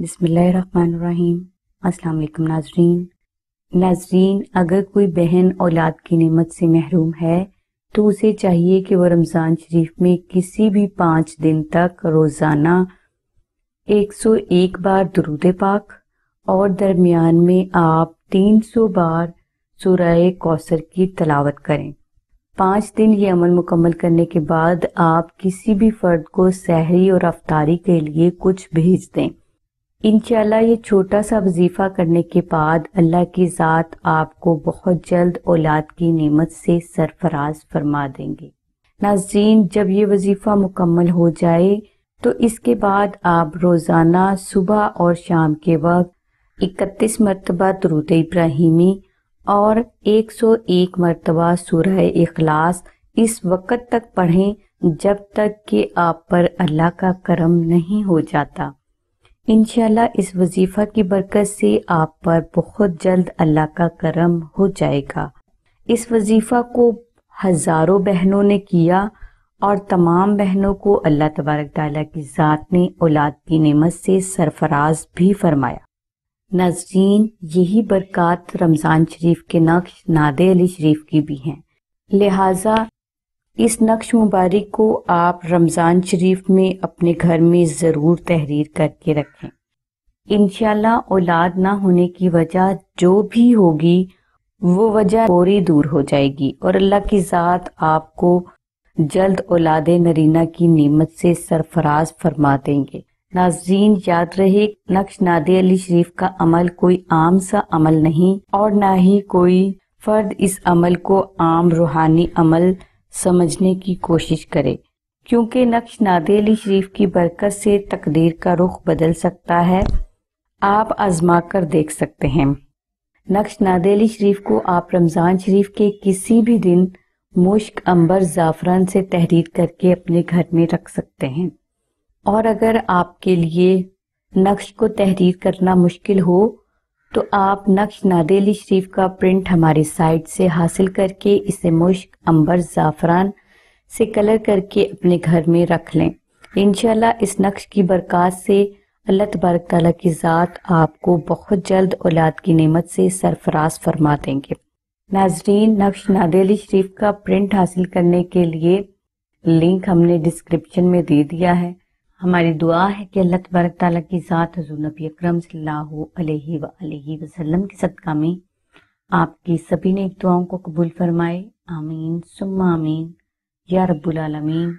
بسم اللہ الرحمن الرحیم۔ السلام علیکم ناظرین، اگر کوئی بہن اولاد کی نعمت سے محروم ہے تو اسے چاہیے کہ وہ رمضان شریف میں کسی بھی 5 دن تک روزانہ 101 بار درود پاک اور درمیان میں آپ 300 بار سورہ کوثر کی تلاوت کریں۔ 5 دن یہ عمل مکمل کرنے کے بعد آپ کسی بھی فرد کو سحری اور افطاری کے لیے کچھ بھیج دیں۔ انشاءاللہ یہ چھوٹا سا وظیفہ کرنے کے بعد اللہ کی ذات آپ کو بہت جلد اولاد کی نعمت سے سرفراز فرما دیں گے۔ ناظرین، جب یہ وظیفہ مکمل ہو جائے تو اس کے بعد آپ روزانہ صبح اور شام کے وقت 31 مرتبہ درود ابراہیمی اور 101 مرتبہ سورہ اخلاص اس وقت تک پڑھیں جب تک کہ آپ پر اللہ کا کرم نہیں ہو جاتا۔ انشاءاللہ اس وظیفہ کی برکت سے آپ پر بہت جلد اللہ کا کرم ہو جائے گا۔ اس وظیفہ کو ہزاروں بہنوں نے کیا اور تمام بہنوں کو اللہ تبارک تعالیٰ کی ذات نے اولاد کی نعمت سے سرفراز بھی فرمایا۔ ناظرین، یہی برکات رمضان شریف کے نقش ناد علی شریف کی بھی ہیں، لہٰذا اس نقش مبارک کو آپ رمضان شریف میں اپنے گھر میں ضرور تحریر کر کے رکھیں۔ انشاءاللہ اولاد نہ ہونے کی وجہ جو بھی ہوگی وہ وجہ پوری دور ہو جائے گی اور اللہ کی ذات آپ کو جلد اولاد نرینہ کی نعمت سے سرفراز فرما دیں گے۔ ناظرین، یاد رہے نقش ناد علی شریف کا عمل کوئی عام سا عمل نہیں اور نہ ہی کوئی فرد اس عمل کو عام روحانی عمل سمجھنے کی کوشش کرے، کیونکہ نقش ناد علی شریف کی برکت سے تقدیر کا رخ بدل سکتا ہے۔ آپ آزما کر دیکھ سکتے ہیں۔ نقش ناد علی شریف کو آپ رمضان شریف کے کسی بھی دن مشک، عنبر، زعفران سے تحریر کر کے اپنے گھر میں رکھ سکتے ہیں، اور اگر آپ کے لیے نقش کو تحریر کرنا مشکل ہو تو آپ نقش ناد علی شریف کا پرنٹ ہماری سائٹ سے حاصل کر کے اسے مشک، عنبر، زعفران سے کلر کر کے اپنے گھر میں رکھ لیں۔ انشاءاللہ اس نقش کی برکات سے اللہ تبارک تعالیٰ کی ذات آپ کو بہت جلد اولاد کی نعمت سے سرفراز فرما دیں گے۔ ناظرین، نقش ناد علی شریف کا پرنٹ حاصل کرنے کے لیے لنک ہم نے ڈسکرپشن میں دے دیا ہے۔ ہماری دعا ہے کہ اللہ تبارک تعالیٰ کی ذات حضور نبی اکرم صلی اللہ علیہ وآلہ وسلم کے صدقہ میں آپ کی سبھی نیک دعاؤں کو قبول فرمائے۔ آمین ثم آمین یا رب العالمین۔